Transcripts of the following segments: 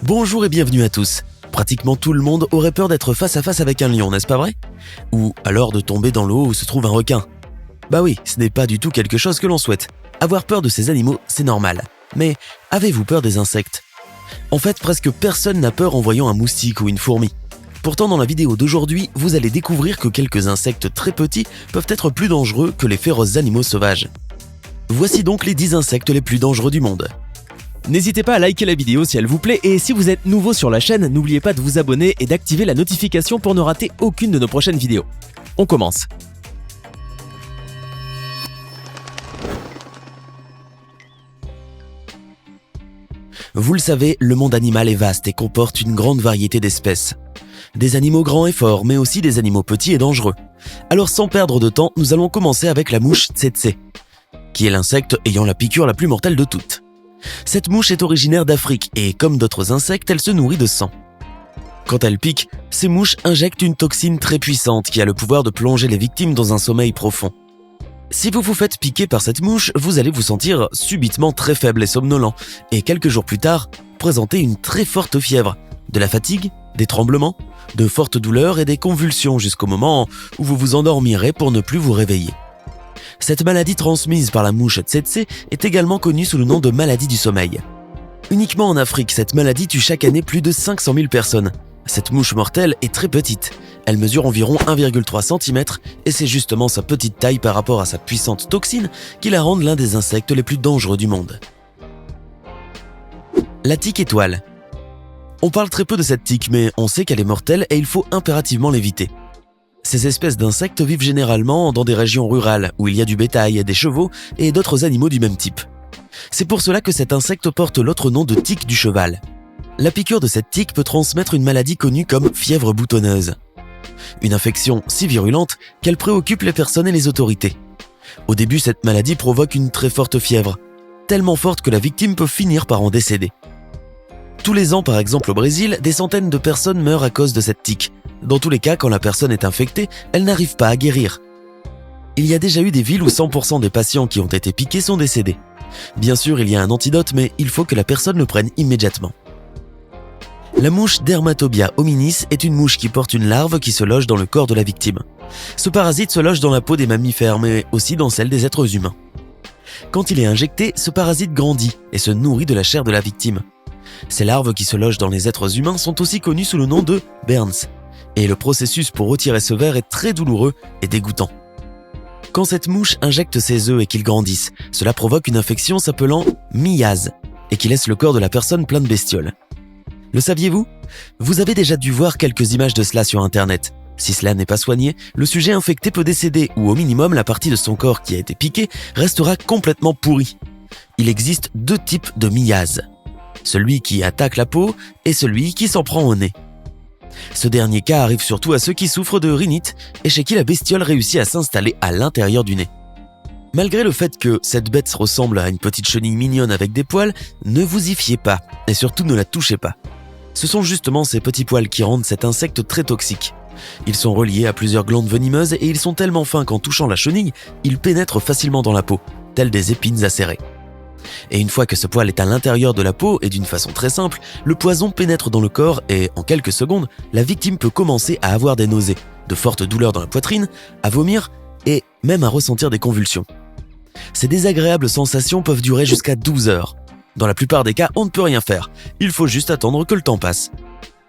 Bonjour et bienvenue à tous. Pratiquement tout le monde aurait peur d'être face à face avec un lion, n'est-ce pas vrai? Ou alors de tomber dans l'eau où se trouve un requin. Bah oui, ce n'est pas du tout quelque chose que l'on souhaite. Avoir peur de ces animaux, c'est normal. Mais avez-vous peur des insectes? En fait, presque personne n'a peur en voyant un moustique ou une fourmi. Pourtant, dans la vidéo d'aujourd'hui, vous allez découvrir que quelques insectes très petits peuvent être plus dangereux que les féroces animaux sauvages. Voici donc les 10 insectes les plus dangereux du monde. N'hésitez pas à liker la vidéo si elle vous plaît et si vous êtes nouveau sur la chaîne, n'oubliez pas de vous abonner et d'activer la notification pour ne rater aucune de nos prochaines vidéos. On commence. Vous le savez, le monde animal est vaste et comporte une grande variété d'espèces. Des animaux grands et forts, mais aussi des animaux petits et dangereux. Alors sans perdre de temps, nous allons commencer avec la mouche tsetse, qui est l'insecte ayant la piqûre la plus mortelle de toutes. Cette mouche est originaire d'Afrique et, comme d'autres insectes, elle se nourrit de sang. Quand elle pique, ces mouches injectent une toxine très puissante qui a le pouvoir de plonger les victimes dans un sommeil profond. Si vous vous faites piquer par cette mouche, vous allez vous sentir subitement très faible et somnolent, et quelques jours plus tard, présenter une très forte fièvre, de la fatigue, des tremblements, de fortes douleurs et des convulsions jusqu'au moment où vous vous endormirez pour ne plus vous réveiller. Cette maladie transmise par la mouche tsetse est également connue sous le nom de maladie du sommeil. Uniquement en Afrique, cette maladie tue chaque année plus de 500 000 personnes. Cette mouche mortelle est très petite. Elle mesure environ 1,3 cm et c'est justement sa petite taille par rapport à sa puissante toxine qui la rend l'un des insectes les plus dangereux du monde. La tique étoile. On parle très peu de cette tique, mais on sait qu'elle est mortelle et il faut impérativement l'éviter. Ces espèces d'insectes vivent généralement dans des régions rurales où il y a du bétail, des chevaux et d'autres animaux du même type. C'est pour cela que cet insecte porte l'autre nom de tique du cheval. La piqûre de cette tique peut transmettre une maladie connue comme fièvre boutonneuse. Une infection si virulente qu'elle préoccupe les personnes et les autorités. Au début, cette maladie provoque une très forte fièvre, tellement forte que la victime peut finir par en décéder. Tous les ans, par exemple au Brésil, des centaines de personnes meurent à cause de cette tique. Dans tous les cas, quand la personne est infectée, elle n'arrive pas à guérir. Il y a déjà eu des villes où 100% des patients qui ont été piqués sont décédés. Bien sûr, il y a un antidote, mais il faut que la personne le prenne immédiatement. La mouche Dermatobia hominis est une mouche qui porte une larve qui se loge dans le corps de la victime. Ce parasite se loge dans la peau des mammifères, mais aussi dans celle des êtres humains. Quand il est injecté, ce parasite grandit et se nourrit de la chair de la victime. Ces larves qui se logent dans les êtres humains sont aussi connues sous le nom de Burns. Et le processus pour retirer ce ver est très douloureux et dégoûtant. Quand cette mouche injecte ses œufs et qu'ils grandissent, cela provoque une infection s'appelant myase et qui laisse le corps de la personne plein de bestioles. Le saviez-vous? Vous avez déjà dû voir quelques images de cela sur internet. Si cela n'est pas soigné, le sujet infecté peut décéder ou au minimum la partie de son corps qui a été piquée restera complètement pourrie. Il existe 2 types de myase. Celui qui attaque la peau et celui qui s'en prend au nez. Ce dernier cas arrive surtout à ceux qui souffrent de rhinite et chez qui la bestiole réussit à s'installer à l'intérieur du nez. Malgré le fait que cette bête ressemble à une petite chenille mignonne avec des poils, ne vous y fiez pas et surtout ne la touchez pas. Ce sont justement ces petits poils qui rendent cet insecte très toxique. Ils sont reliés à plusieurs glandes venimeuses et ils sont tellement fins qu'en touchant la chenille, ils pénètrent facilement dans la peau, tels des épines acérées. Et une fois que ce poil est à l'intérieur de la peau et d'une façon très simple, le poison pénètre dans le corps et, en quelques secondes, la victime peut commencer à avoir des nausées, de fortes douleurs dans la poitrine, à vomir et même à ressentir des convulsions. Ces désagréables sensations peuvent durer jusqu'à 12 heures. Dans la plupart des cas, on ne peut rien faire, il faut juste attendre que le temps passe.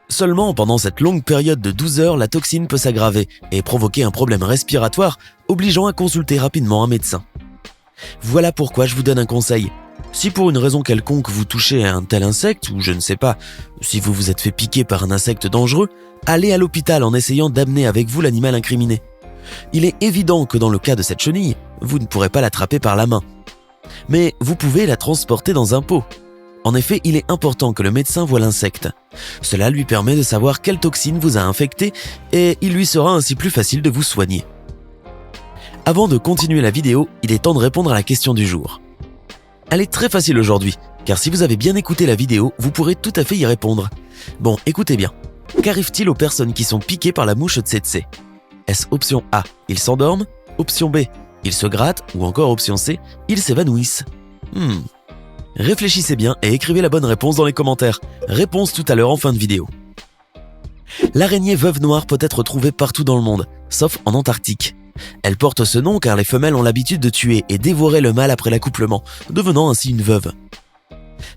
Seulement, pendant cette longue période de 12 heures, la toxine peut s'aggraver et provoquer un problème respiratoire, obligeant à consulter rapidement un médecin. Voilà pourquoi je vous donne un conseil. Si pour une raison quelconque vous touchez à un tel insecte, ou je ne sais pas, si vous vous êtes fait piquer par un insecte dangereux, allez à l'hôpital en essayant d'amener avec vous l'animal incriminé. Il est évident que dans le cas de cette chenille, vous ne pourrez pas l'attraper par la main. Mais vous pouvez la transporter dans un pot. En effet, il est important que le médecin voie l'insecte. Cela lui permet de savoir quelle toxine vous a infecté et il lui sera ainsi plus facile de vous soigner. Avant de continuer la vidéo, il est temps de répondre à la question du jour. Elle est très facile aujourd'hui, car si vous avez bien écouté la vidéo, vous pourrez tout à fait y répondre. Bon, écoutez bien. Qu'arrive-t-il aux personnes qui sont piquées par la mouche tsetse? Est-ce option A, ils s'endorment? Option B, ils se grattent? Ou encore option C, ils s'évanouissent? Réfléchissez bien et écrivez la bonne réponse dans les commentaires. Réponse tout à l'heure en fin de vidéo. L'araignée veuve noire peut être trouvée partout dans le monde, sauf en Antarctique. Elle porte ce nom car les femelles ont l'habitude de tuer et dévorer le mâle après l'accouplement, devenant ainsi une veuve.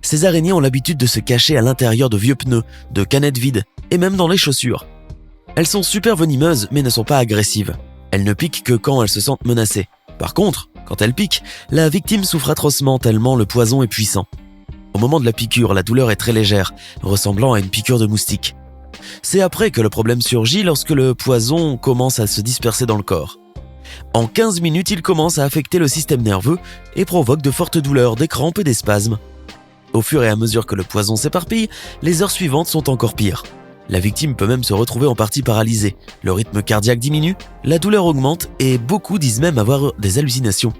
Ces araignées ont l'habitude de se cacher à l'intérieur de vieux pneus, de canettes vides et même dans les chaussures. Elles sont super venimeuses mais ne sont pas agressives. Elles ne piquent que quand elles se sentent menacées. Par contre, quand elles piquent, la victime souffre atrocement tellement le poison est puissant. Au moment de la piqûre, la douleur est très légère, ressemblant à une piqûre de moustique. C'est après que le problème surgit lorsque le poison commence à se disperser dans le corps. En 15 minutes, il commence à affecter le système nerveux et provoque de fortes douleurs, des crampes et des spasmes. Au fur et à mesure que le poison s'éparpille, les heures suivantes sont encore pires. La victime peut même se retrouver en partie paralysée, le rythme cardiaque diminue, la douleur augmente et beaucoup disent même avoir des hallucinations.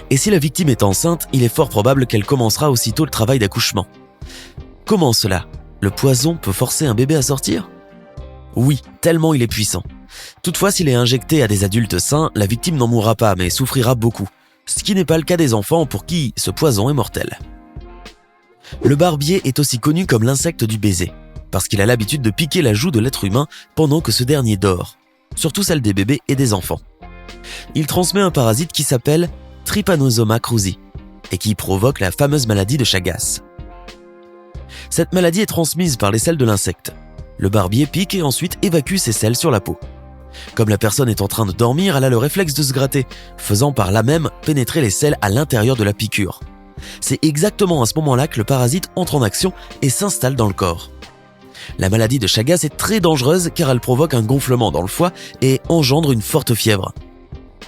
Et si la victime est enceinte, il est fort probable qu'elle commencera aussitôt le travail d'accouchement. Comment cela ? Le poison peut forcer un bébé à sortir ? Oui, tellement il est puissant. Toutefois, s'il est injecté à des adultes sains, la victime n'en mourra pas mais souffrira beaucoup, ce qui n'est pas le cas des enfants pour qui ce poison est mortel. Le barbier est aussi connu comme l'insecte du baiser, parce qu'il a l'habitude de piquer la joue de l'être humain pendant que ce dernier dort, surtout celle des bébés et des enfants. Il transmet un parasite qui s'appelle Trypanosoma cruzi et qui provoque la fameuse maladie de Chagas. Cette maladie est transmise par les selles de l'insecte. Le barbier pique et ensuite évacue ses selles sur la peau. Comme la personne est en train de dormir, elle a le réflexe de se gratter, faisant par là même pénétrer les selles à l'intérieur de la piqûre. C'est exactement à ce moment-là que le parasite entre en action et s'installe dans le corps. La maladie de Chagas est très dangereuse car elle provoque un gonflement dans le foie et engendre une forte fièvre.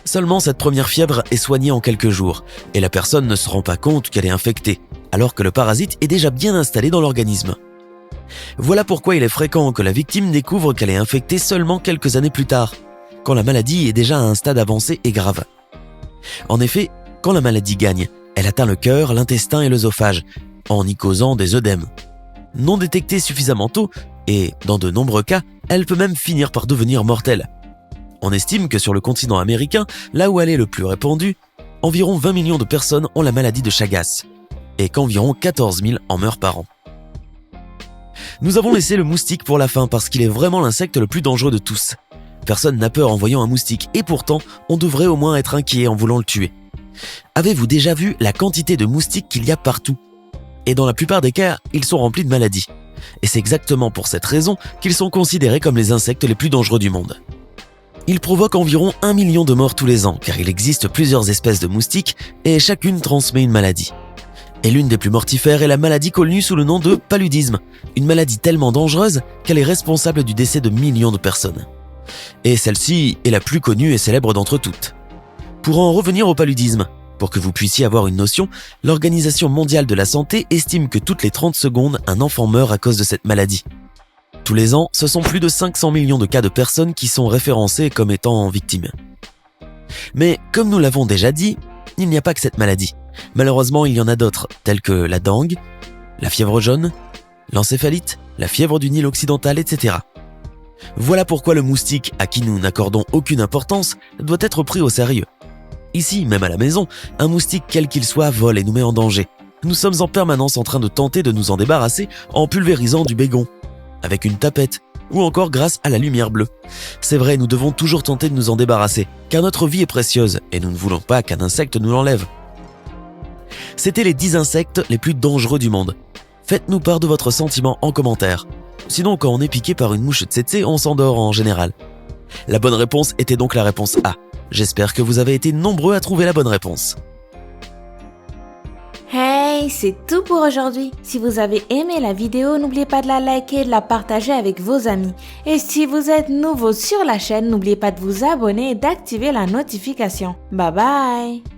Seulement cette première fièvre est soignée en quelques jours et la personne ne se rend pas compte qu'elle est infectée, alors que le parasite est déjà bien installé dans l'organisme. Voilà pourquoi il est fréquent que la victime découvre qu'elle est infectée seulement quelques années plus tard, quand la maladie est déjà à un stade avancé et grave. En effet, quand la maladie gagne, elle atteint le cœur, l'intestin et l'œsophage, en y causant des œdèmes. Non détectée suffisamment tôt, et dans de nombreux cas, elle peut même finir par devenir mortelle. On estime que sur le continent américain, là où elle est le plus répandue, environ 20 millions de personnes ont la maladie de Chagas, et qu'environ 14 000 en meurent par an. Nous avons laissé le moustique pour la fin parce qu'il est vraiment l'insecte le plus dangereux de tous. Personne n'a peur en voyant un moustique et pourtant, on devrait au moins être inquiet en voulant le tuer. Avez-vous déjà vu la quantité de moustiques qu'il y a partout ? Et dans la plupart des cas, ils sont remplis de maladies. Et c'est exactement pour cette raison qu'ils sont considérés comme les insectes les plus dangereux du monde. Ils provoquent environ 1 million de morts tous les ans car il existe plusieurs espèces de moustiques et chacune transmet une maladie. Et l'une des plus mortifères est la maladie connue sous le nom de paludisme, une maladie tellement dangereuse qu'elle est responsable du décès de millions de personnes. Et celle-ci est la plus connue et célèbre d'entre toutes. Pour en revenir au paludisme, pour que vous puissiez avoir une notion, l'Organisation mondiale de la santé estime que toutes les 30 secondes, un enfant meurt à cause de cette maladie. Tous les ans, ce sont plus de 500 millions de cas de personnes qui sont référencées comme étant victimes. Mais comme nous l'avons déjà dit, il n'y a pas que cette maladie. Malheureusement, il y en a d'autres, telles que la dengue, la fièvre jaune, l'encéphalite, la fièvre du Nil occidental, etc. Voilà pourquoi le moustique, à qui nous n'accordons aucune importance, doit être pris au sérieux. Ici, même à la maison, un moustique quel qu'il soit vole et nous met en danger. Nous sommes en permanence en train de tenter de nous en débarrasser en pulvérisant du bégon, avec une tapette, ou encore grâce à la lumière bleue. C'est vrai, nous devons toujours tenter de nous en débarrasser, car notre vie est précieuse et nous ne voulons pas qu'un insecte nous l'enlève. C'était les 10 insectes les plus dangereux du monde. Faites-nous part de votre sentiment en commentaire. Sinon, quand on est piqué par une mouche tsetse, on s'endort en général. La bonne réponse était donc la réponse A. J'espère que vous avez été nombreux à trouver la bonne réponse. Hey, c'est tout pour aujourd'hui. Si vous avez aimé la vidéo, n'oubliez pas de la liker et de la partager avec vos amis. Et si vous êtes nouveau sur la chaîne, n'oubliez pas de vous abonner et d'activer la notification. Bye bye!